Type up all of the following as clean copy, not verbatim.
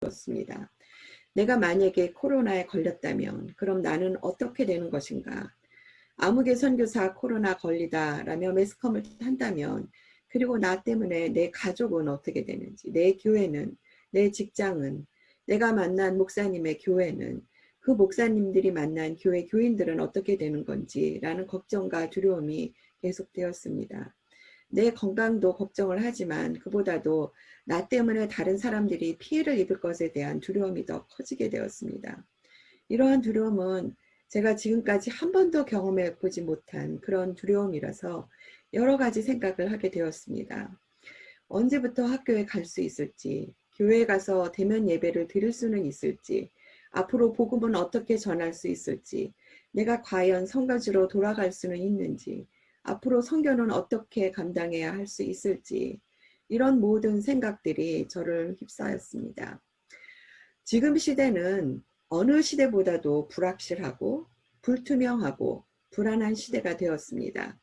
되었습니다. 내가 만약에 코로나에 걸렸다면 그럼 나는 어떻게 되는 것인가? 아무개 선교사 코로나 걸리다라며 매스컴을 한다면, 그리고 나 때문에 내 가족은 어떻게 되는지, 내 교회는, 내 직장은, 내가 만난 목사님의 교회는, 그 목사님들이 만난 교회 교인들은 어떻게 되는 건지라는 걱정과 두려움이 계속되었습니다. 내 건강도 걱정을 하지만 그보다도 나 때문에 다른 사람들이 피해를 입을 것에 대한 두려움이 더 커지게 되었습니다. 이러한 두려움은 제가 지금까지 한 번도 경험해 보지 못한 그런 두려움이라서 여러 가지 생각을 하게 되었습니다. 언제부터 학교에 갈 수 있을지, 교회에 가서 대면 예배를 드릴 수는 있을지, 앞으로 복음은 어떻게 전할 수 있을지, 내가 과연 선교지로 돌아갈 수는 있는지, 앞으로 선교는 어떻게 감당해야 할 수 있을지, 이런 모든 생각들이 저를 휩싸였습니다. 지금 시대는 어느 시대보다도 불확실하고 불투명하고 불안한 시대가 되었습니다.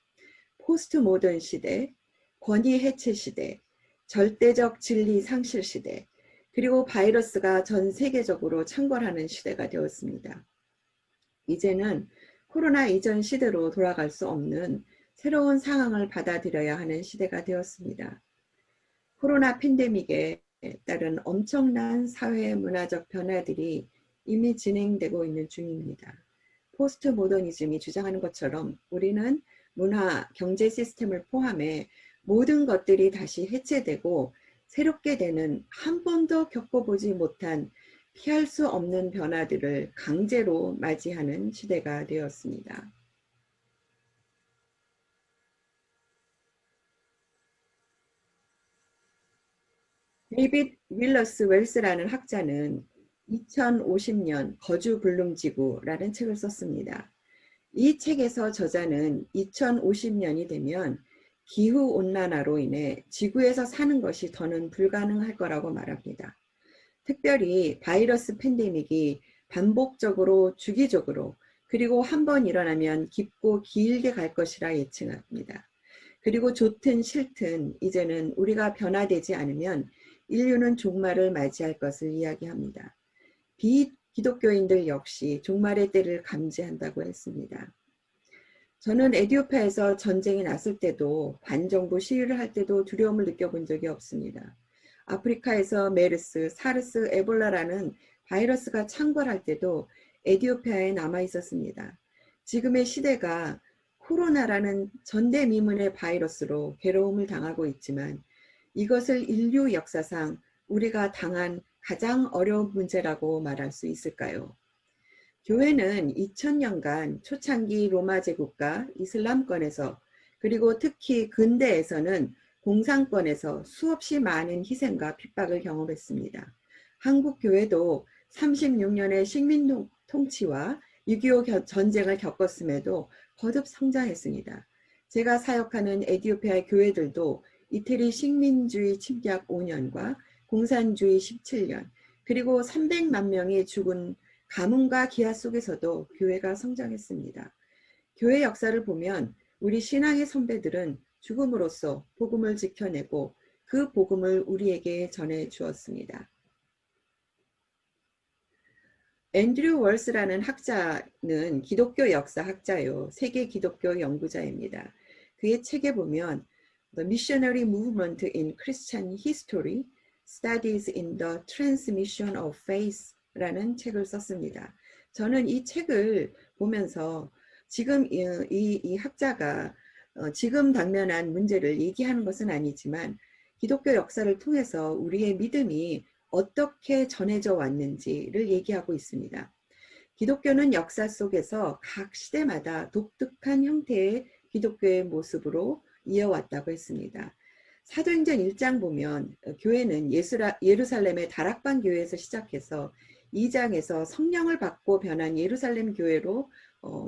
포스트 모던 시대, 권위 해체 시대, 절대적 진리 상실 시대, 그리고 바이러스가 전 세계적으로 창궐하는 시대가 되었습니다. 이제는 코로나 이전 시대로 돌아갈 수 없는 새로운 상황을 받아들여야 하는 시대가 되었습니다. 코로나 팬데믹에 따른 엄청난 사회 문화적 변화들이 이미 진행되고 있는 중입니다. 포스트 모더니즘이 주장하는 것처럼 우리는 문화, 경제 시스템을 포함해 모든 것들이 다시 해체되고 새롭게 되는, 한 번도 겪어보지 못한 피할 수 없는 변화들을 강제로 맞이하는 시대가 되었습니다. 데이빗 윌러스 웰스라는 학자는 2050년 거주 불능지구라는 책을 썼습니다. 이 책에서 저자는 2050년이 되면 기후온난화로 인해 지구에서 사는 것이 더는 불가능할 거라고 말합니다. 특별히 바이러스 팬데믹이 반복적으로 주기적으로, 그리고 한 번 일어나면 깊고 길게 갈 것이라 예측합니다. 그리고 좋든 싫든 이제는 우리가 변화되지 않으면 인류는 종말을 맞이할 것을 이야기합니다. 비기독교인들 역시 종말의 때를 감지한다고 했습니다. 저는 에티오피아에서 전쟁이 났을 때도, 반정부 시위를 할 때도 두려움을 느껴본 적이 없습니다. 아프리카에서 메르스, 사르스, 에볼라라는 바이러스가 창궐할 때도 에티오피아에 남아 있었습니다. 지금의 시대가 코로나라는 전대미문의 바이러스로 괴로움을 당하고 있지만 이것을 인류 역사상 우리가 당한 가장 어려운 문제라고 말할 수 있을까요? 교회는 2000년간 초창기 로마 제국과 이슬람권에서, 그리고 특히 근대에서는 공산권에서 수없이 많은 희생과 핍박을 경험했습니다. 한국 교회도 36년의 식민 통치와 6.25 전쟁을 겪었음에도 거듭 성장했습니다. 제가 사역하는 에티오피아 교회들도 이태리 식민주의 침략 5년과 공산주의 17년, 그리고 300만 명이 죽은 가뭄과 기아 속에서도 교회가 성장했습니다. 교회 역사를 보면 우리 신앙의 선배들은 죽음으로써 복음을 지켜내고 그 복음을 우리에게 전해 주었습니다. 앤드류 월스라는 학자는 기독교 역사 학자요, 세계 기독교 연구자입니다. 그의 책에 보면 The Missionary Movement in Christian History, Studies in the Transmission of Faith 라는 책을 썼습니다. 저는 이 책을 보면서 지금 이 학자가 지금 당면한 문제를 얘기하는 것은 아니지만 기독교 역사를 통해서 우리의 믿음이 어떻게 전해져 왔는지를 얘기하고 있습니다. 기독교는 역사 속에서 각 시대마다 독특한 형태의 기독교의 모습으로 이어왔다고 했습니다. 사도행전 1장 보면 교회는 예루살렘의 다락방 교회에서 시작해서 2장에서 성령을 받고 변한 예루살렘 교회로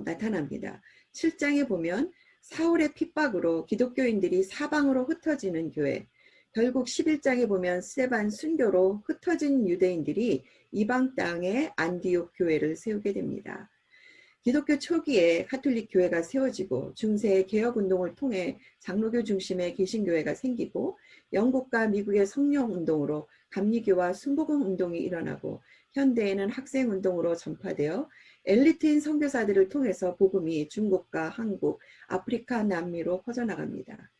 나타납니다. 7장에 보면 사울의 핍박으로 기독교인들이 사방으로 흩어지는 교회, 결국 11장에 보면 스데반 순교로 흩어진 유대인들이 이방 땅에 안디옥 교회를 세우게 됩니다. 기독교 초기에 가톨릭 교회가 세워지고 중세의 개혁운동을 통해 장로교 중심의 개신교회가 생기고 영국과 미국의 성령운동으로 감리교와 순복음 운동이 일어나고 현대에는 학생 운동으로 전파되어 엘리트인 선교사들을 통해서 복음이 중국과 한국, 아프리카, 남미로 퍼져나갑니다.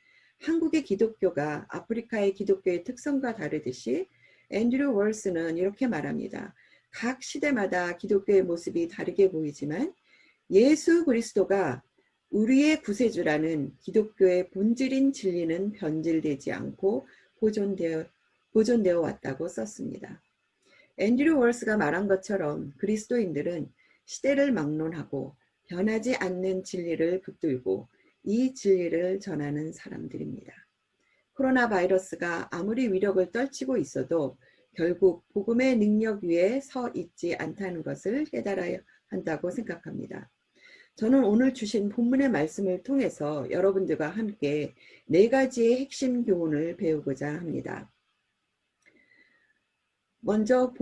한국의 기독교가 아프리카의 기독교의 특성과 다르듯이 앤드류 월스는 이렇게 말합니다. 각 시대마다 기독교의 모습이 다르게 보이지만 예수 그리스도가 우리의 구세주라는 기독교의 본질인 진리는 변질되지 않고 보존되어 왔다고 썼습니다. 앤드류 월스가 말한 것처럼 그리스도인들은 시대를 막론하고 변하지 않는 진리를 붙들고 이 진리를 전하는 사람들입니다. 코로나 바이러스가 아무리 위력을 떨치고 있어도 결국 복음의 능력 위에 서 있지 않다는 것을 깨달아야 한다고 생각합니다. 저는 오늘 주신 본문의 말씀을 통해서 여러분들과 함께 4가지의 핵심 교훈을 배우고자 합니다. 먼저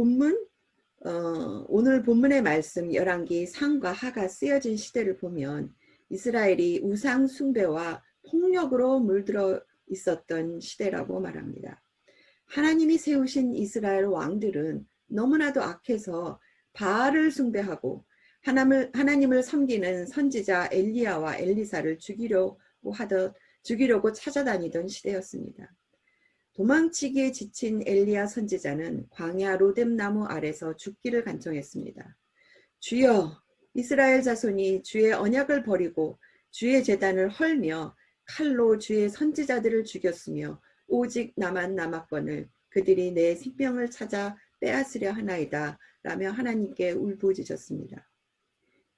오늘 본문의 말씀 열왕기 상과 하가 쓰여진 시대를 보면 이스라엘이 우상 숭배와 폭력으로 물들어 있었던 시대라고 말합니다. 하나님이 세우신 이스라엘 왕들은 너무나도 악해서 바알을 숭배하고 하나님을 섬기는 선지자 엘리야와 엘리사를 죽이려고 찾아다니던 시대였습니다. 도망치기에 지친 엘리야 선지자는 광야 로뎀나무 아래서 죽기를 간청했습니다. 주여, 이스라엘 자손이 주의 언약을 버리고 주의 제단을 헐며 칼로 주의 선지자들을 죽였으며 오직 나만 남았거늘 그들이 내 생명을 찾아 빼앗으려 하나이다 라며 하나님께 울부짖었습니다.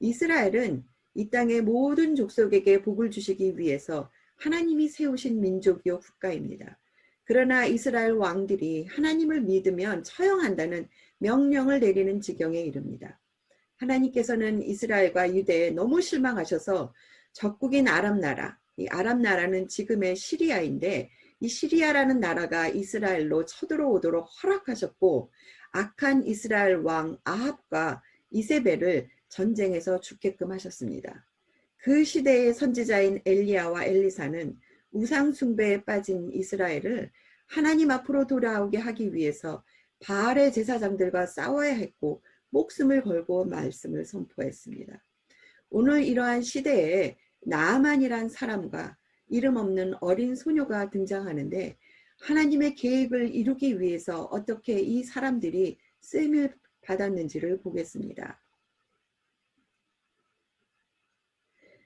이스라엘은 이 땅의 모든 족속에게 복을 주시기 위해서 하나님이 세우신 민족이요 국가입니다. 그러나 이스라엘 왕들이 하나님을 믿으면 처형한다는 명령을 내리는 지경에 이릅니다. 하나님께서는 이스라엘과 유대에 너무 실망하셔서 적국인 아랍나라, 이 아랍나라는 지금의 시리아인데 이 시리아라는 나라가 이스라엘로 쳐들어오도록 허락하셨고 악한 이스라엘 왕 아합과 이세벨을 전쟁에서 죽게끔 하셨습니다. 그 시대의 선지자인 엘리야와 엘리사는 우상 숭배에 빠진 이스라엘을 하나님 앞으로 돌아오게 하기 위해서 바알의 제사장들과 싸워야 했고 목숨을 걸고 말씀을 선포했습니다. 오늘 이러한 시대에 나아만이란 사람과 이름 없는 어린 소녀가 등장하는데 하나님의 계획을 이루기 위해서 어떻게 이 사람들이 쓰임을 받았는지를 보겠습니다.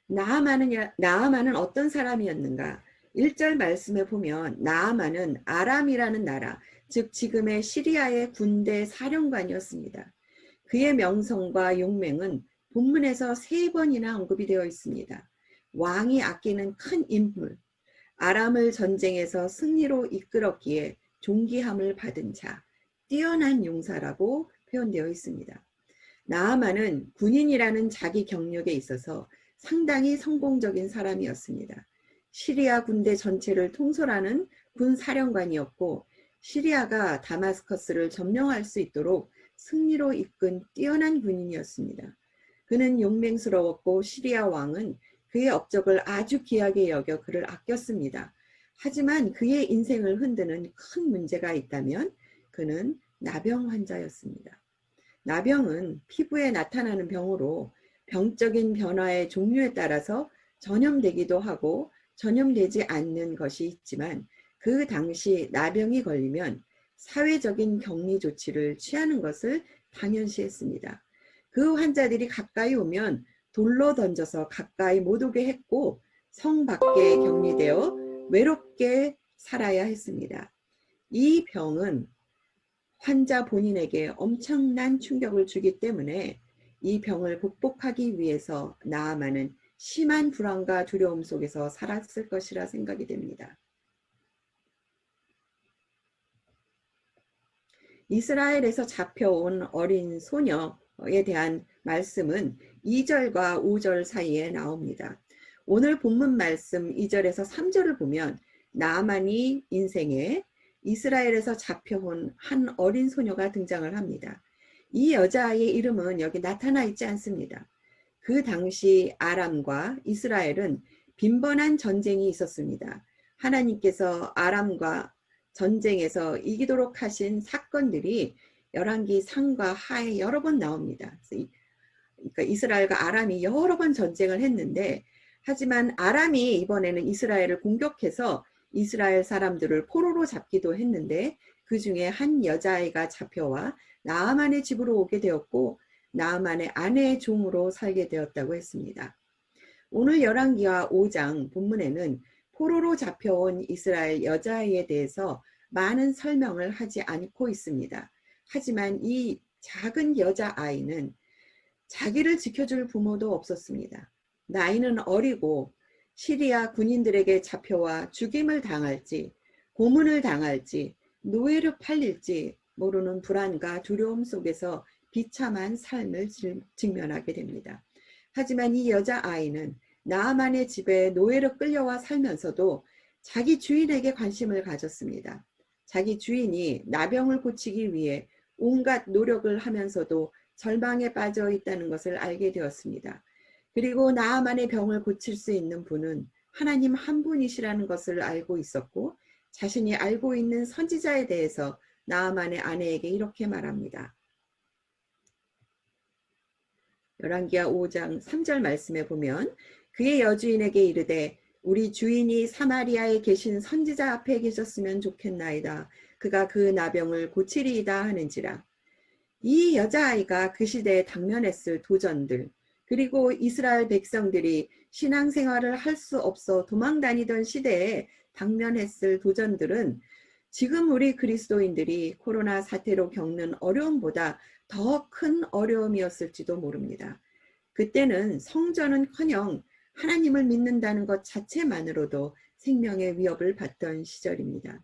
나아만은 어떤 사람이었는가? 1절 말씀에 보면 나아만은 아람이라는 나라, 즉 지금의 시리아의 군대 사령관이었습니다. 그의 명성과 용맹은 본문에서 3번이나 언급이 되어 있습니다. 왕이 아끼는 큰 인물, 아람을 전쟁에서 승리로 이끌었기에 존귀함을 받은 자, 뛰어난 용사라고 표현되어 있습니다. 나아만은 군인이라는 자기 경력에 있어서 상당히 성공적인 사람이었습니다. 시리아 군대 전체를 통솔하는 군 사령관이었고 시리아가 다마스커스를 점령할 수 있도록 승리로 이끈 뛰어난 군인이었습니다. 그는 용맹스러웠고 시리아 왕은 그의 업적을 아주 귀하게 여겨 그를 아꼈습니다. 하지만 그의 인생을 흔드는 큰 문제가 있다면 그는 나병 환자였습니다. 나병은 피부에 나타나는 병으로 병적인 변화의 종류에 따라서 전염되기도 하고 전염되지 않는 것이 있지만 그 당시 나병이 걸리면 사회적인 격리 조치를 취하는 것을 당연시했습니다. 그 환자들이 가까이 오면 돌로 던져서 가까이 못 오게 했고 성 밖에 격리되어 외롭게 살아야 했습니다. 이 병은 환자 본인에게 엄청난 충격을 주기 때문에 이 병을 극복하기 위해서 나아만은 심한 불안과 두려움 속에서 살았을 것이라 생각이 됩니다. 이스라엘에서 잡혀온 어린 소녀에 대한 말씀은 2절과 5절 사이에 나옵니다. 오늘 본문 말씀 2절에서 3절을 보면 나아만이 인생에 이스라엘에서 잡혀온 한 어린 소녀가 등장을 합니다. 이 여자아이의 이름은 여기 나타나 있지 않습니다. 그 당시 아람과 이스라엘은 빈번한 전쟁이 있었습니다. 하나님께서 아람과 전쟁에서 이기도록 하신 사건들이 열왕기 상과 하에 여러 번 나옵니다. 그러니까 이스라엘과 아람이 여러 번 전쟁을 했는데, 하지만 아람이 이번에는 이스라엘을 공격해서 이스라엘 사람들을 포로로 잡기도 했는데, 그 중에 한 여자아이가 잡혀와 나아만의 집으로 오게 되었고 나아만의 아내의 종으로 살게 되었다고 했습니다. 오늘 열왕기하 5장 본문에는 포로로 잡혀온 이스라엘 여자아이에 대해서 많은 설명을 하지 않고 있습니다. 하지만 이 작은 여자아이는 자기를 지켜줄 부모도 없었습니다. 나이는 어리고 시리아 군인들에게 잡혀와 죽임을 당할지, 고문을 당할지, 노예로 팔릴지 모르는 불안과 두려움 속에서 비참한 삶을 직면하게 됩니다. 하지만 이 여자아이는 나아만의 집에 노예로 끌려와 살면서도 자기 주인에게 관심을 가졌습니다. 자기 주인이 나병을 고치기 위해 온갖 노력을 하면서도 절망에 빠져 있다는 것을 알게 되었습니다. 그리고 나아만의 병을 고칠 수 있는 분은 하나님 한 분이시라는 것을 알고 있었고, 자신이 알고 있는 선지자에 대해서 나아만의 아내에게 이렇게 말합니다. 열왕기하 5장 3절 말씀에 보면, 그의 여주인에게 이르되 우리 주인이 사마리아에 계신 선지자 앞에 계셨으면 좋겠나이다. 그가 그 나병을 고치리이다 하는지라. 이 여자아이가 그 시대에 당면했을 도전들, 그리고 이스라엘 백성들이 신앙생활을 할 수 없어 도망다니던 시대에 당면했을 도전들은 지금 우리 그리스도인들이 코로나 사태로 겪는 어려움보다 더 큰 어려움이었을지도 모릅니다. 그때는 성전은커녕 하나님을 믿는다는 것 자체만으로도 생명의 위협을 받던 시절입니다.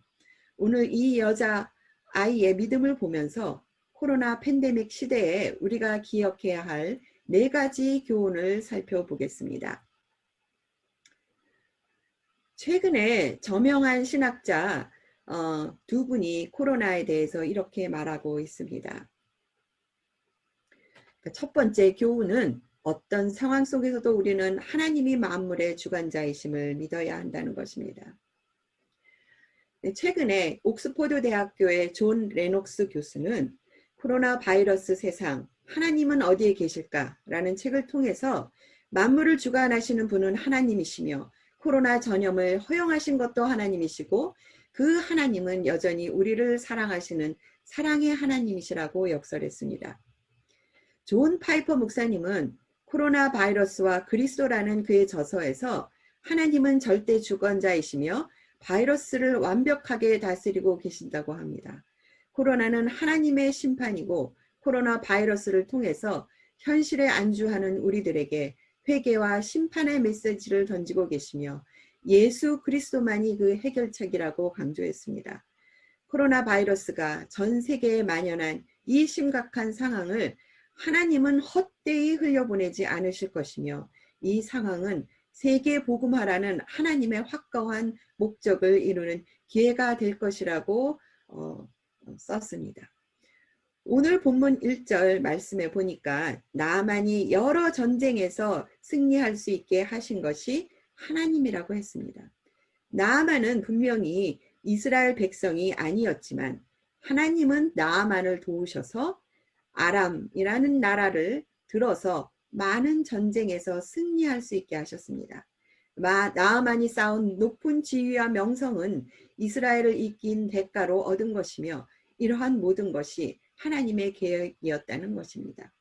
오늘 이 여자아이의 믿음을 보면서 코로나 팬데믹 시대에 우리가 기억해야 할 4가지 교훈을 살펴보겠습니다. 최근에 저명한 신학자 2분이 코로나에 대해서 이렇게 말하고 있습니다. 첫 번째 교훈은 어떤 상황 속에서도 우리는 하나님이 만물의 주관자이심을 믿어야 한다는 것입니다. 최근에 옥스퍼드 대학교의 존 레녹스 교수는 코로나 바이러스 세상, 하나님은 어디에 계실까? 라는 책을 통해서 만물을 주관하시는 분은 하나님이시며 코로나 전염을 허용하신 것도 하나님이시고 그 하나님은 여전히 우리를 사랑하시는 사랑의 하나님이시라고 역설했습니다. 존 파이퍼 목사님은 코로나 바이러스와 그리스도라는 그의 저서에서 하나님은 절대 주권자이시며 바이러스를 완벽하게 다스리고 계신다고 합니다. 코로나는 하나님의 심판이고 코로나 바이러스를 통해서 현실에 안주하는 우리들에게 회개와 심판의 메시지를 던지고 계시며 예수 그리스도만이 그 해결책이라고 강조했습니다. 코로나 바이러스가 전 세계에 만연한 이 심각한 상황을 하나님은 헛되이 흘려보내지 않으실 것이며 이 상황은 세계 복음화라는 하나님의 확고한 목적을 이루는 기회가 될 것이라고 썼습니다. 오늘 본문 1절 말씀에 보니까 나아만이 여러 전쟁에서 승리할 수 있게 하신 것이 하나님이라고 했습니다. 나아만은 분명히 이스라엘 백성이 아니었지만 하나님은 나아만을 도우셔서 아람이라는 나라를 들어서 많은 전쟁에서 승리할 수 있게 하셨습니다. 나아만이 쌓은 높은 지위와 명성은 이스라엘을 이긴 대가로 얻은 것이며 이러한 모든 것이 하나님의 계획이었다는 것입니다.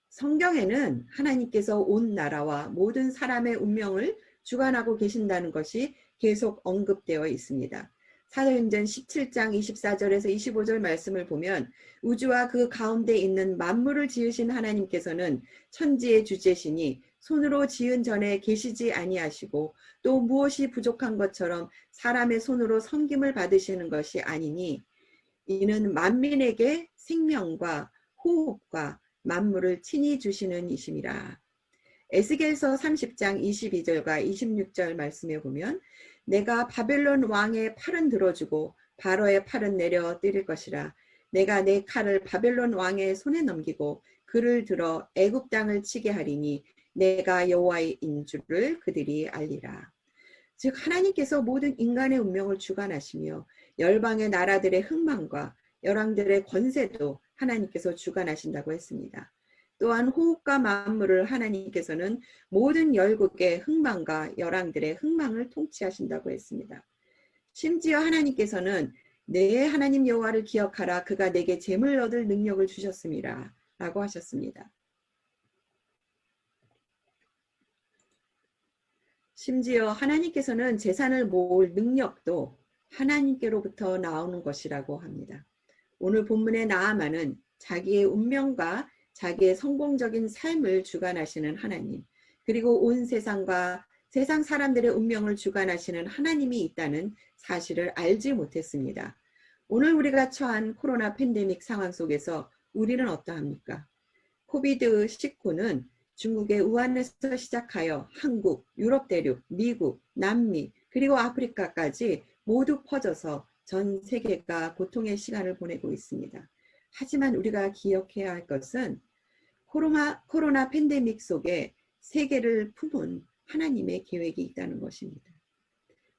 성경에는 하나님께서 온 나라와 모든 사람의 운명을 주관하고 계신다는 것이 계속 언급되어 있습니다. 사도행전 17장 24절에서 25절 말씀을 보면 우주와 그 가운데 있는 만물을 지으신 하나님께서는 천지의 주제시니 손으로 지은 전에 계시지 아니하시고 또 무엇이 부족한 것처럼 사람의 손으로 섬김을 받으시는 것이 아니니 이는 만민에게 생명과 호흡과 만물을 친히 주시는 이심이라. 에스겔서 30장 22절과 26절 말씀에 보면 내가 바벨론 왕의 팔은 들어주고 바로의 팔은 내려 때릴 것이라. 내가 내 칼을 바벨론 왕의 손에 넘기고 그를 들어 애굽 땅을 치게 하리니 내가 여호와인 줄을 그들이 알리라. 즉 하나님께서 모든 인간의 운명을 주관하시며 열방의 나라들의 흥망과 열왕들의 권세도 하나님께서 주관하신다고 했습니다. 또한 호흡과 만물을 하나님께서는 모든 열국의 흥망과 열왕들의 흥망을 통치하신다고 했습니다. 심지어 하나님께서는 내 하나님 여호와를 기억하라, 그가 내게 재물 얻을 능력을 주셨습니다 라고 하셨습니다. 심지어 하나님께서는 재산을 모을 능력도 하나님께로부터 나오는 것이라고 합니다. 오늘 본문의 나아만은 자기의 운명과 자기의 성공적인 삶을 주관하시는 하나님, 그리고 온 세상과 세상 사람들의 운명을 주관하시는 하나님이 있다는 사실을 알지 못했습니다. 오늘 우리가 처한 코로나 팬데믹 상황 속에서 우리는 어떠합니까? 코비드19는 중국의 우한에서 시작하여 한국, 유럽 대륙, 미국, 남미, 그리고 아프리카까지 모두 퍼져서 전 세계가 고통의 시간을 보내고 있습니다. 하지만 우리가 기억해야 할 것은 코로나 팬데믹 속에 세계를 품은 하나님의 계획이 있다는 것입니다.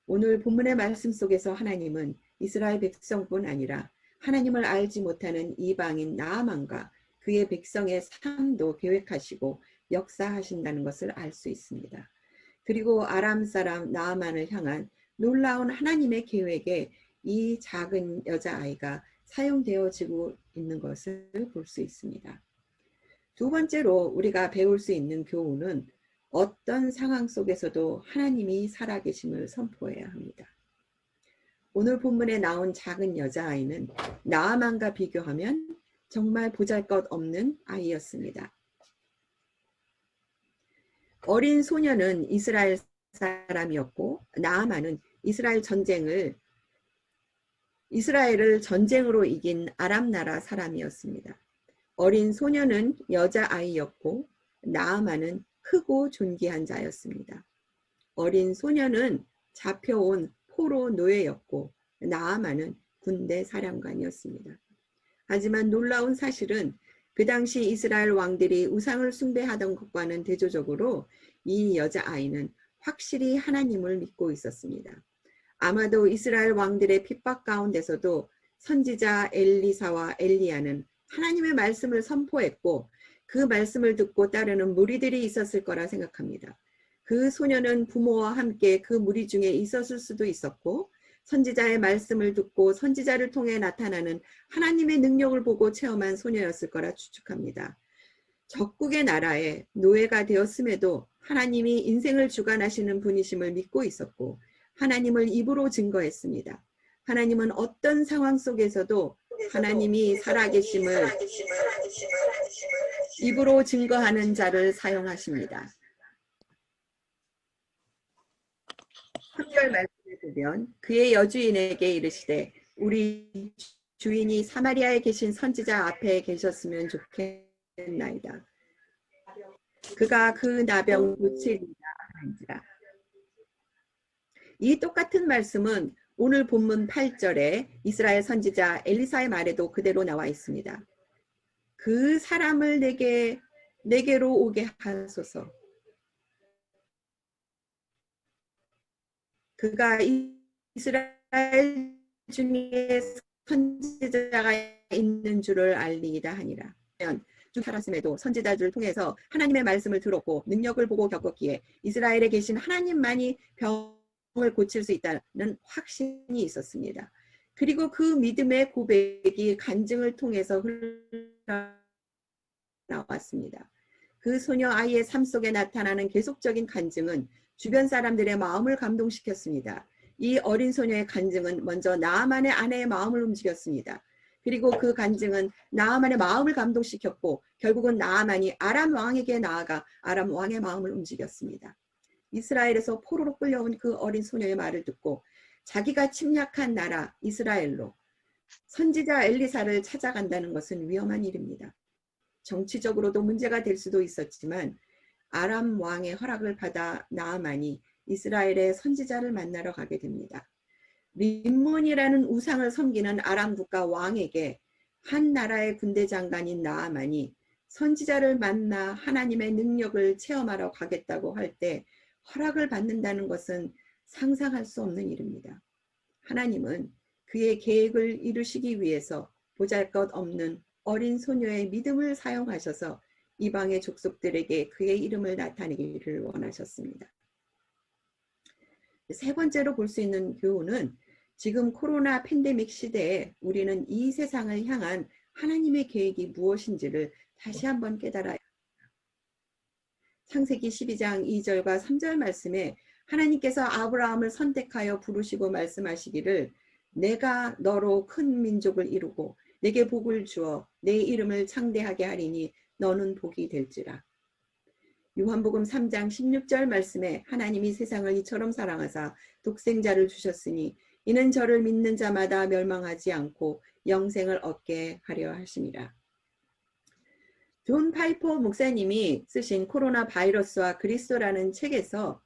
오늘 본문의 말씀 속에서 하나님은 이스라엘 백성뿐 아니라 하나님을 알지 못하는 이방인 나아만과 그의 백성의 삶도 계획하시고 역사하신다는 것을 알 수 있습니다. 그리고 아람 사람 나아만을 향한 놀라운 하나님의 계획에 이 작은 여자아이가 사용되어지고 있는 것을 볼 수 있습니다. 두 번째로 우리가 배울 수 있는 교훈은 어떤 상황 속에서도 하나님이 살아계심을 선포해야 합니다. 오늘 본문에 나온 작은 여자아이는 나아만과 비교하면 정말 보잘것없는 아이였습니다. 어린 소녀는 이스라엘 사람이었고 나아만은 이스라엘을 전쟁으로 이긴 아람 나라 사람이었습니다. 어린 소녀는 여자아이였고 나아만은 크고 존귀한 자였습니다. 어린 소녀는 잡혀온 포로 노예였고 나아만은 군대 사령관이었습니다. 하지만 놀라운 사실은 그 당시 이스라엘 왕들이 우상을 숭배하던 것과는 대조적으로 이 여자아이는 확실히 하나님을 믿고 있었습니다. 아마도 이스라엘 왕들의 핍박 가운데서도 선지자 엘리사와 엘리야는 하나님의 말씀을 선포했고 그 말씀을 듣고 따르는 무리들이 있었을 거라 생각합니다. 그 소녀는 부모와 함께 그 무리 중에 있었을 수도 있었고 선지자의 말씀을 듣고 선지자를 통해 나타나는 하나님의 능력을 보고 체험한 소녀였을 거라 추측합니다. 적국의 나라에 노예가 되었음에도 하나님이 인생을 주관하시는 분이심을 믿고 있었고 하나님을 입으로 증거했습니다. 하나님은 어떤 상황 속에서도 하나님이 살아계심을 입으로 증거하는 자를 사용하십니다. 3절 말씀을 보면 그의 여주인에게 이르시되 우리 주인이 사마리아에 계신 선지자 앞에 계셨으면 좋겠나이다. 그가 그 나병을 고치리라 하는지라. 이 똑같은 말씀은 오늘 본문 8절에 이스라엘 선지자 엘리사의 말에도 그대로 나와 있습니다. 그 사람을 내게로 오게 하소서. 그가 이스라엘 중에 선지자가 있는 줄을 알리이다 하니라. 쭉 살았음에도 선지자들을 통해서 하나님의 말씀을 들었고 능력을 보고 겪었기에 이스라엘에 계신 하나님만이 병을 고칠 수 있다는 확신이 있었습니다. 그리고 그 믿음의 고백이 간증을 통해서 흘러나왔습니다. 그 소녀 아이의 삶 속에 나타나는 계속적인 간증은 주변 사람들의 마음을 감동시켰습니다. 이 어린 소녀의 간증은 먼저 나아만의 아내의 마음을 움직였습니다. 그리고 그 간증은 나아만의 마음을 감동시켰고 결국은 나아만이 아람 왕에게 나아가 아람 왕의 마음을 움직였습니다. 이스라엘에서 포로로 끌려온 그 어린 소녀의 말을 듣고 자기가 침략한 나라 이스라엘로 선지자 엘리사를 찾아간다는 것은 위험한 일입니다. 정치적으로도 문제가 될 수도 있었지만 아람 왕의 허락을 받아 나아만이 이스라엘의 선지자를 만나러 가게 됩니다. 림몬이라는 우상을 섬기는 아람 국가 왕에게 한 나라의 군대 장관인 나아만이 선지자를 만나 하나님의 능력을 체험하러 가겠다고 할 때 허락을 받는다는 것은 상상할 수 없는 일입니다. 하나님은 그의 계획을 이루시기 위해서 보잘것없는 어린 소녀의 믿음을 사용하셔서 이방의 족속들에게 그의 이름을 나타내기를 원하셨습니다. 세 번째로 볼 수 있는 교훈은 지금 코로나 팬데믹 시대에 우리는 이 세상을 향한 하나님의 계획이 무엇인지를 다시 한번 깨달아야 합니다. 창세기 12장 2절과 3절 말씀에 하나님께서 아브라함을 선택하여 부르시고 말씀하시기를 내가 너로 큰 민족을 이루고 내게 복을 주어 내 이름을 창대하게 하리니 너는 복이 될지라. 요한복음 3장 16절 말씀에 하나님이 세상을 이처럼 사랑하사 독생자를 주셨으니 이는 저를 믿는 자마다 멸망하지 않고 영생을 얻게 하려 하심이라. 존 파이퍼 목사님이 쓰신 코로나 바이러스와 그리스도라는 책에서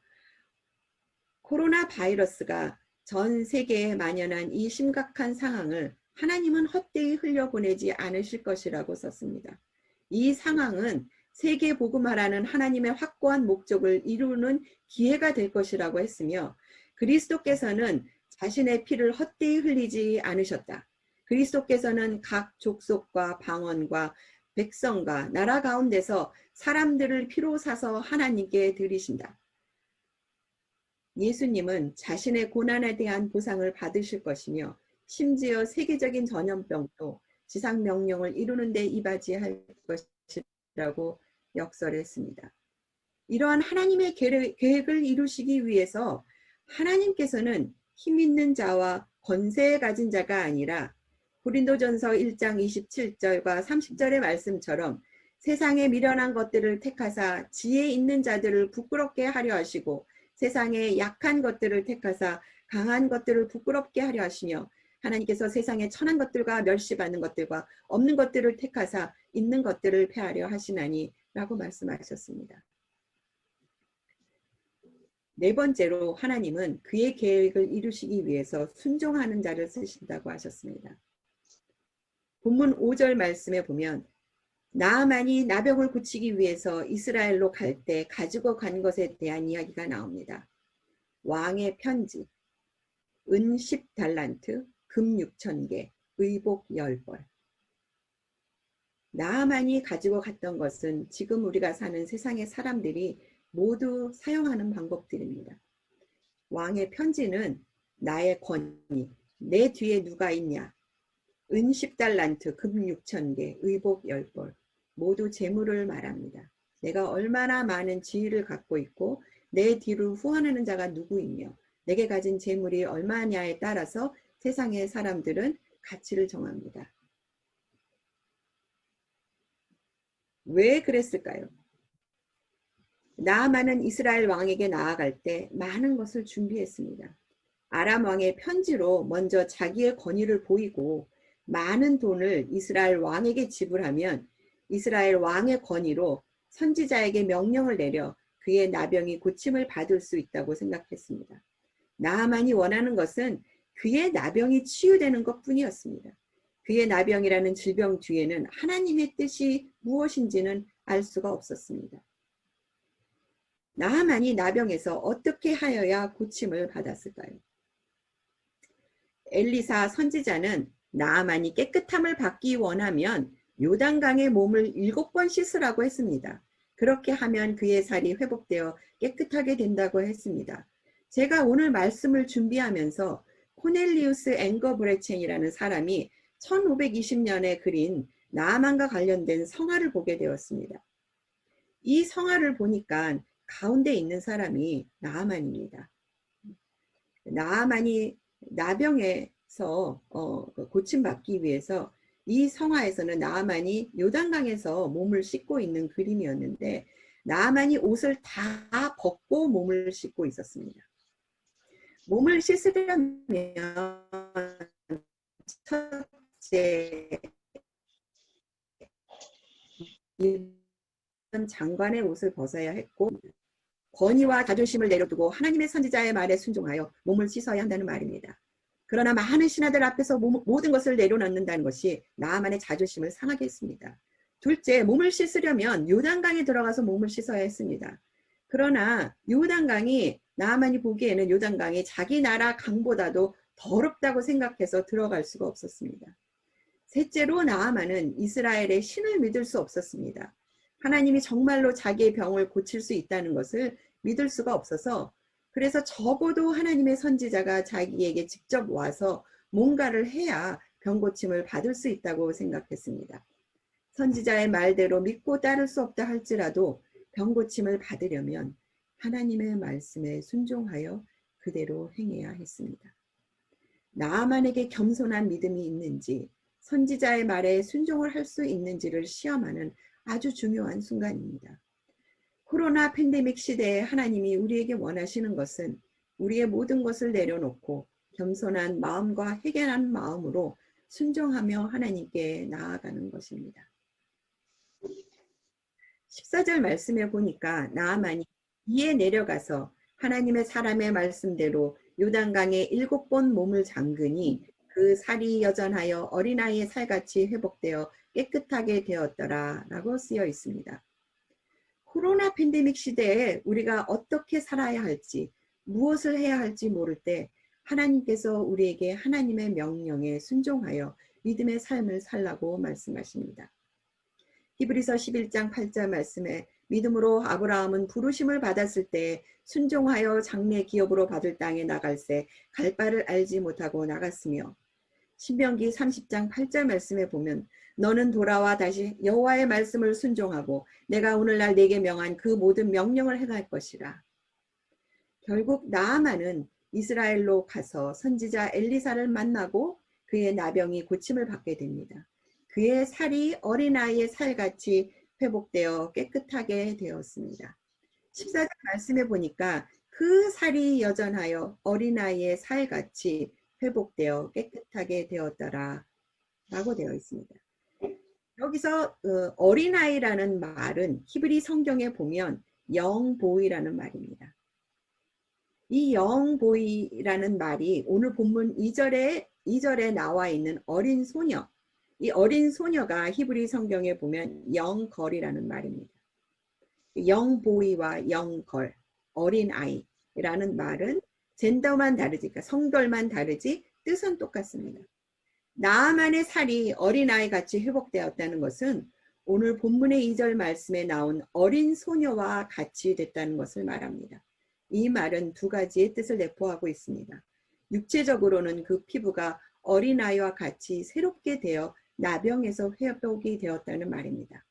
코로나 바이러스가 전 세계에 만연한 이 심각한 상황을 하나님은 헛되이 흘려보내지 않으실 것이라고 썼습니다. 이 상황은 세계 복음화라는 하나님의 확고한 목적을 이루는 기회가 될 것이라고 했으며 그리스도께서는 자신의 피를 헛되이 흘리지 않으셨다. 그리스도께서는 각 족속과 방언과 백성과 나라 가운데서 사람들을 피로 사서 하나님께 드리신다. 예수님은 자신의 고난에 대한 보상을 받으실 것이며 심지어 세계적인 전염병도 지상 명령을 이루는 데 이바지할 것이라고 역설했습니다. 이러한 하나님의 계획을 이루시기 위해서 하나님께서는 힘 있는 자와 권세 가진 자가 아니라 고린도전서 1장 27절과 30절의 말씀처럼 세상에 미련한 것들을 택하사 지혜 있는 자들을 부끄럽게 하려 하시고 세상에 약한 것들을 택하사 강한 것들을 부끄럽게 하려 하시며 하나님께서 세상에 천한 것들과 멸시받는 것들과 없는 것들을 택하사 있는 것들을 폐하려 하시나니 라고 말씀하셨습니다. 네 번째로 하나님은 그의 계획을 이루시기 위해서 순종하는 자를 쓰신다고 하셨습니다. 본문 5절 말씀에 보면 나아만이 나병을 고치기 위해서 이스라엘로 갈 때 가지고 간 것에 대한 이야기가 나옵니다. 왕의 편지, 은 10달란트, 금 6,000개, 의복 10벌. 나아만이 가지고 갔던 것은 지금 우리가 사는 세상의 사람들이 모두 사용하는 방법들입니다. 왕의 편지는 나의 권위, 내 뒤에 누가 있냐, 은 10달란트, 금 6,000개, 의복 10벌. 모두 재물을 말합니다. 내가 얼마나 많은 지위를 갖고 있고 내 뒤를 후원하는 자가 누구이며 내게 가진 재물이 얼마냐에 따라서 세상의 사람들은 가치를 정합니다. 왜 그랬을까요? 나아만은 이스라엘 왕에게 나아갈 때 많은 것을 준비했습니다. 아람 왕의 편지로 먼저 자기의 권위를 보이고 많은 돈을 이스라엘 왕에게 지불하면 이스라엘 왕의 권위로 선지자에게 명령을 내려 그의 나병이 고침을 받을 수 있다고 생각했습니다. 나아만이 원하는 것은 그의 나병이 치유되는 것뿐이었습니다. 그의 나병이라는 질병 뒤에는 하나님의 뜻이 무엇인지는 알 수가 없었습니다. 나아만이 나병에서 어떻게 하여야 고침을 받았을까요? 엘리사 선지자는 나아만이 깨끗함을 받기 원하면 요단강에 몸을 7번 씻으라고 했습니다. 그렇게 하면 그의 살이 회복되어 깨끗하게 된다고 했습니다. 제가 오늘 말씀을 준비하면서 코넬리우스 앵거브레첸이라는 사람이 1520년에 그린 나아만과 관련된 성화를 보게 되었습니다. 이 성화를 보니까 가운데 있는 사람이 나아만입니다. 나아만이 나병에서 고침받기 위해서 이 성화에서는 나아만이 요단강에서 몸을 씻고 있는 그림이었는데 나아만이 옷을 다 벗고 몸을 씻고 있었습니다. 몸을 씻으려면 첫째 장관의 옷을 벗어야 했고 권위와 자존심을 내려두고 하나님의 선지자의 말에 순종하여 몸을 씻어야 한다는 말입니다. 그러나 많은 신하들 앞에서 모든 것을 내려놓는다는 것이 나아만의 자존심을 상하게 했습니다. 둘째, 몸을 씻으려면 요단강에 들어가서 몸을 씻어야 했습니다. 그러나 요단강이 나아만이 보기에는 요단강이 자기 나라 강보다도 더럽다고 생각해서 들어갈 수가 없었습니다. 셋째로 나아만은 이스라엘의 신을 믿을 수 없었습니다. 하나님이 정말로 자기의 병을 고칠 수 있다는 것을 믿을 수가 없어서 그래서 적어도 하나님의 선지자가 자기에게 직접 와서 뭔가를 해야 병 고침을 받을 수 있다고 생각했습니다. 선지자의 말대로 믿고 따를 수 없다 할지라도 병 고침을 받으려면 하나님의 말씀에 순종하여 그대로 행해야 했습니다. 나아만에게 겸손한 믿음이 있는지 선지자의 말에 순종을 할 수 있는지를 시험하는 아주 중요한 순간입니다. 코로나 팬데믹 시대에 하나님이 우리에게 원하시는 것은 우리의 모든 것을 내려놓고 겸손한 마음과 회개한 마음으로 순종하며 하나님께 나아가는 것입니다. 14절 말씀에 보니까 나아만이 이에 내려가서 하나님의 사람의 말씀대로 요단강에 7번 몸을 잠그니 그 살이 여전하여 어린아이의 살같이 회복되어 깨끗하게 되었더라 라고 쓰여 있습니다. 코로나 팬데믹 시대에 우리가 어떻게 살아야 할지 무엇을 해야 할지 모를 때 하나님께서 우리에게 하나님의 명령에 순종하여 믿음의 삶을 살라고 말씀하십니다. 히브리서 11장 8절 말씀에 믿음으로 아브라함은 부르심을 받았을 때 순종하여 장래 기업으로 받을 땅에 나갈새 갈 바를 알지 못하고 나갔으며 신명기 30장 8절 말씀에 보면 너는 돌아와 다시 여호와의 말씀을 순종하고 내가 오늘날 네게 명한 그 모든 명령을 행할 것이라. 결국 나아만은 이스라엘로 가서 선지자 엘리사를 만나고 그의 나병이 고침을 받게 됩니다. 그의 살이 어린아이의 살같이 회복되어 깨끗하게 되었습니다. 14절 말씀에 보니까 그 살이 여전하여 어린아이의 살같이 회복되어 깨끗하게 되었더라 라고 되어 있습니다. 여기서 어린아이라는 말은 히브리 성경에 보면 영보이라는 말입니다. 이 영보이라는 말이 오늘 본문 2절에 나와 있는 어린 소녀, 이 어린 소녀가 히브리 성경에 보면 영걸이라는 말입니다. 영보이와 영걸, 어린아이라는 말은 젠더만 다르지, 그러니까 성별만 다르지 뜻은 똑같습니다. 나아만의 살이 어린아이 같이 회복되었다는 것은 오늘 본문의 2절 말씀에 나온 어린 소녀와 같이 됐다는 것을 말합니다. 이 말은 두 가지의 뜻을 내포하고 있습니다. 육체적으로는 그 피부가 어린아이와 같이 새롭게 되어 나병에서 회복이 되었다는 말입니다.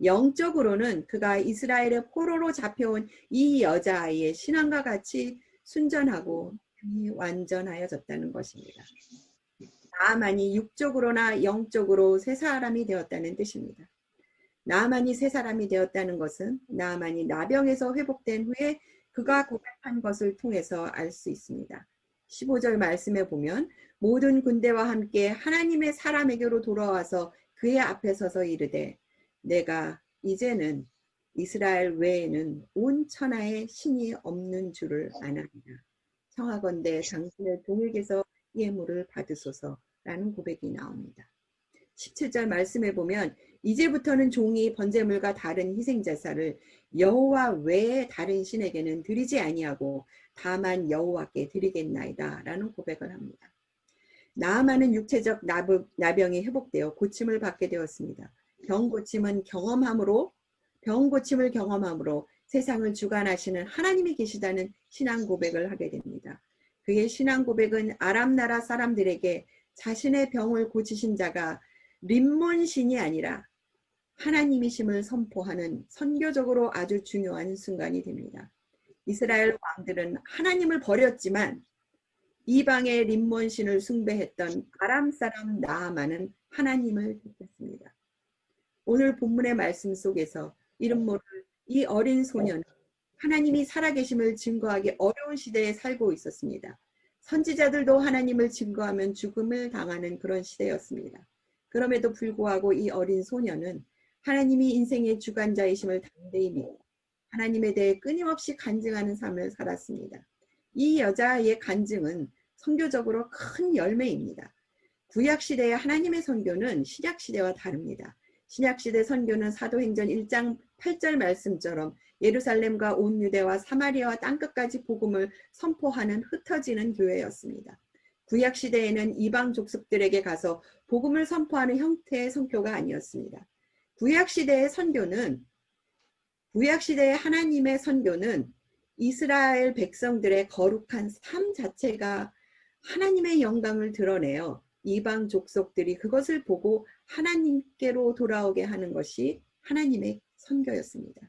영적으로는 그가 이스라엘의 포로로 잡혀온 이 여자아이의 신앙과 같이 순전하고 완전하여졌다는 것입니다. 나아만이 육적으로나 영적으로 새 사람이 되었다는 뜻입니다. 나아만이 새 사람이 되었다는 것은 나아만이 나병에서 회복된 후에 그가 고백한 것을 통해서 알 수 있습니다. 15절 말씀에 보면 모든 군대와 함께 하나님의 사람에게로 돌아와서 그의 앞에 서서 이르되 내가 이제는 이스라엘 외에는 온 천하에 신이 없는 줄을 아나이다. 청하건대 당신의 종에게서 예물을 받으소서라는 고백이 나옵니다. 17절 말씀에 보면 이제부터는 종이 번제물과 다른 희생제사를 여호와 외에 다른 신에게는 드리지 아니하고 다만 여호와께 드리겠나이다 라는 고백을 합니다. 나아만은 육체적 나병이 회복되어 고침을 받게 되었습니다. 병 고침을 경험함으로 세상을 주관하시는 하나님이 계시다는 신앙 고백을 하게 됩니다. 그의 신앙 고백은 아람 나라 사람들에게 자신의 병을 고치신 자가 림몬신이 아니라 하나님이심을 선포하는 선교적으로 아주 중요한 순간이 됩니다. 이스라엘 왕들은 하나님을 버렸지만 이방의 림몬신을 숭배했던 아람 사람 나아만은 하나님을 믿었습니다. 오늘 본문의 말씀 속에서 이름 모를 이 어린 소녀는 하나님이 살아계심을 증거하기 어려운 시대에 살고 있었습니다. 선지자들도 하나님을 증거하면 죽음을 당하는 그런 시대였습니다. 그럼에도 불구하고 이 어린 소녀는 하나님이 인생의 주관자이심을 담대히 믿고 하나님에 대해 끊임없이 간증하는 삶을 살았습니다. 이 여자의 간증은 선교적으로 큰 열매입니다. 구약시대의 하나님의 선교는 신약시대와 다릅니다. 신약시대 선교는 사도행전 1장 8절 말씀처럼 예루살렘과 온 유대와 사마리아와 땅끝까지 복음을 선포하는 흩어지는 교회였습니다. 구약 시대에는 이방 족속들에게 가서 복음을 선포하는 형태의 선교가 아니었습니다. 구약 시대의 하나님의 선교는 이스라엘 백성들의 거룩한 삶 자체가 하나님의 영광을 드러내어 이방 족속들이 그것을 보고 하나님께로 돌아오게 하는 것이 하나님의 선교였습니다.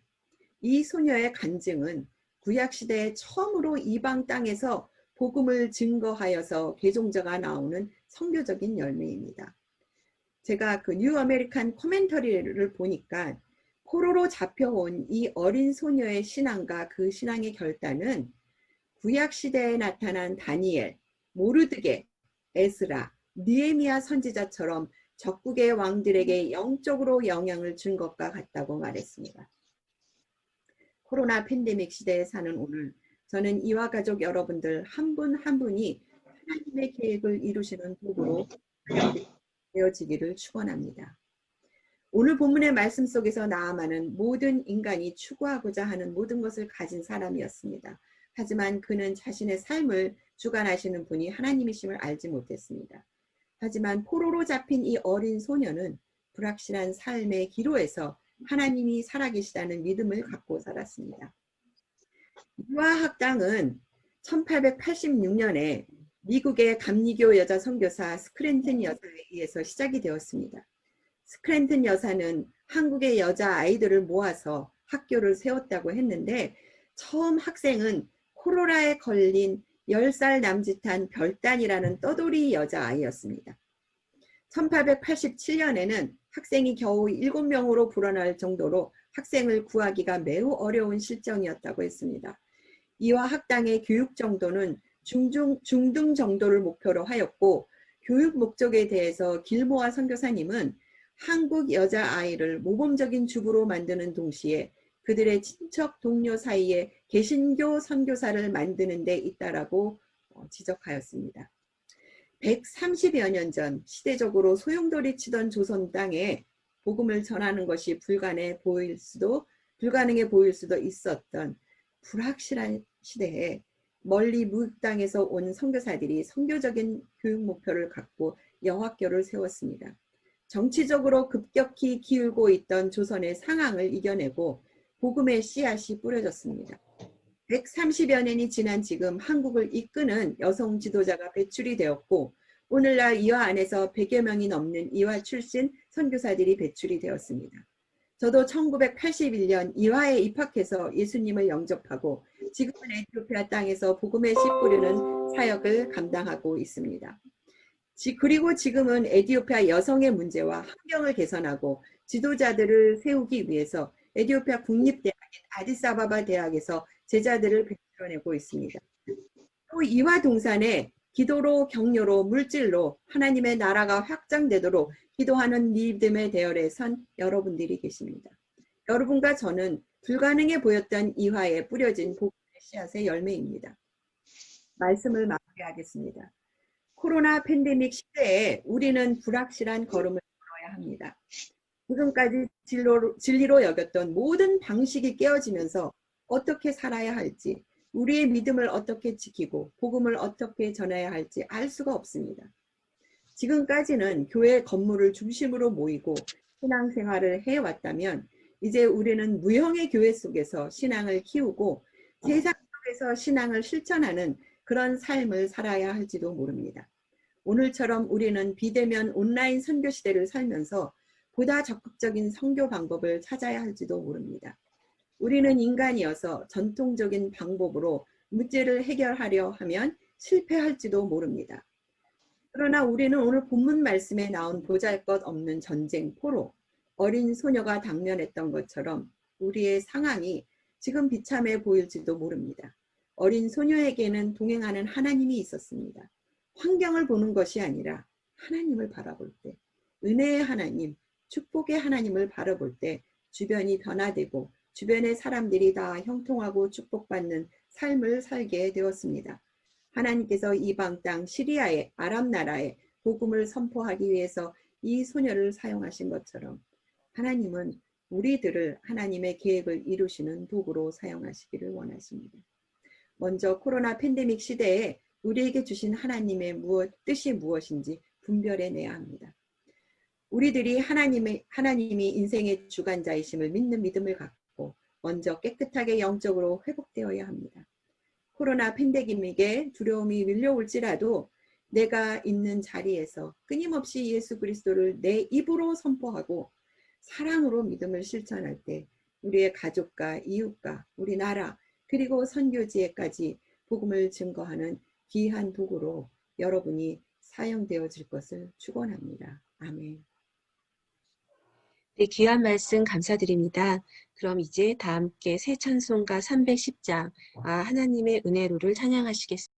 이 소녀의 간증은 구약시대에 처음으로 이방 땅에서 복음을 증거하여서 개종자가 나오는 선교적인 열매입니다. 제가 그 뉴 아메리칸 코멘터리를 보니까 포로로 잡혀온 이 어린 소녀의 신앙과 그 신앙의 결단은 구약시대에 나타난 다니엘, 모르드게, 에스라, 느헤미야 선지자처럼 적국의 왕들에게 영적으로 영향을 준 것과 같다고 말했습니다. 코로나 팬데믹 시대에 사는 오늘, 저는 이와 가족 여러분들 한 분 한 분이 하나님의 계획을 이루시는 도구로 되어지기를 축원합니다. 오늘 본문의 말씀 속에서 나아만은 모든 인간이 추구하고자 하는 모든 것을 가진 사람이었습니다. 하지만 그는 자신의 삶을 주관하시는 분이 하나님이심을 알지 못했습니다. 하지만 포로로 잡힌 이 어린 소녀는 불확실한 삶의 기로에서 하나님이 살아계시다는 믿음을 갖고 살았습니다. 유아학당은 1886년에 미국의 감리교 여자 선교사 스크랜튼 여사에 의해서 시작이 되었습니다. 스크랜튼 여사는 한국의 여자 아이들을 모아서 학교를 세웠다고 했는데 처음 학생은 코로나에 걸린 10살 남짓한 별단이라는 떠돌이 여자아이였습니다. 1887년에는 학생이 겨우 7명으로 불어날 정도로 학생을 구하기가 매우 어려운 실정이었다고 했습니다. 이와 학당의 교육 정도는 중등 정도를 목표로 하였고 교육 목적에 대해서 길모아 선교사님은 한국 여자아이를 모범적인 주부로 만드는 동시에 그들의 친척 동료 사이에 개신교 선교사를 만드는 데 있다라고 지적하였습니다. 130여 년 전 시대적으로 소용돌이 치던 조선 땅에 복음을 전하는 것이 불가능해 보일 수도 있었던 불확실한 시대에 멀리 무익 땅에서 온 선교사들이 선교적인 교육 목표를 갖고 여학교를 세웠습니다. 정치적으로 급격히 기울고 있던 조선의 상황을 이겨내고 복음의 씨앗이 뿌려졌습니다. 130여 년이 지난 지금 한국을 이끄는 여성 지도자가 배출이 되었고 오늘날 이화 안에서 100여 명이 넘는 이화 출신 선교사들이 배출이 되었습니다. 저도 1981년 이화에 입학해서 예수님을 영접하고 지금은 에티오피아 땅에서 복음의 씨 뿌리는 사역을 감당하고 있습니다. 그리고 지금은 에티오피아 여성의 문제와 환경을 개선하고 지도자들을 세우기 위해서 에티오피아 국립대학인 아디스아바바 대학에서 제자들을 배출해내고 있습니다. 또 이화 동산에 기도로 격려로 물질로 하나님의 나라가 확장되도록 기도하는 믿음의 대열에 선 여러분들이 계십니다. 여러분과 저는 불가능해 보였던 이화에 뿌려진 복음의 씨앗의 열매입니다. 말씀을 마무리하겠습니다. 코로나 팬데믹 시대에 우리는 불확실한 걸음을 걸어야 합니다. 지금까지 진리로 여겼던 모든 방식이 깨어지면서 어떻게 살아야 할지, 우리의 믿음을 어떻게 지키고 복음을 어떻게 전해야 할지 알 수가 없습니다. 지금까지는 교회 건물을 중심으로 모이고 신앙생활을 해왔다면 이제 우리는 무형의 교회 속에서 신앙을 키우고 세상 속에서 신앙을 실천하는 그런 삶을 살아야 할지도 모릅니다. 오늘처럼 우리는 비대면 온라인 선교 시대를 살면서 보다 적극적인 선교 방법을 찾아야 할지도 모릅니다. 우리는 인간이어서 전통적인 방법으로 문제를 해결하려 하면 실패할지도 모릅니다. 그러나 우리는 오늘 본문 말씀에 나온 보잘것없는 전쟁 포로, 어린 소녀가 당면했던 것처럼 우리의 상황이 지금 비참해 보일지도 모릅니다. 어린 소녀에게는 동행하는 하나님이 있었습니다. 환경을 보는 것이 아니라 하나님을 바라볼 때, 은혜의 하나님, 축복의 하나님을 바라볼 때 주변이 변화되고 주변의 사람들이 다 형통하고 축복받는 삶을 살게 되었습니다. 하나님께서 이방 땅 시리아의 아람 나라에 복음을 선포하기 위해서 이 소녀를 사용하신 것처럼 하나님은 우리들을 하나님의 계획을 이루시는 도구로 사용하시기를 원하십니다. 먼저 코로나 팬데믹 시대에 우리에게 주신 하나님의 뜻이 무엇인지 분별해내야 합니다. 우리들이 하나님이 인생의 주관자이심을 믿는 믿음을 갖고 먼저 깨끗하게 영적으로 회복되어야 합니다. 코로나 팬데믹에 두려움이 밀려올지라도 내가 있는 자리에서 끊임없이 예수 그리스도를 내 입으로 선포하고 사랑으로 믿음을 실천할 때 우리의 가족과 이웃과 우리 나라 그리고 선교지에까지 복음을 증거하는 귀한 도구로 여러분이 사용되어질 것을 축원합니다. 아멘. 네, 귀한 말씀 감사드립니다. 그럼 이제 다 함께 새 찬송가 310장 하나님의 은혜로를 찬양하시겠습니다.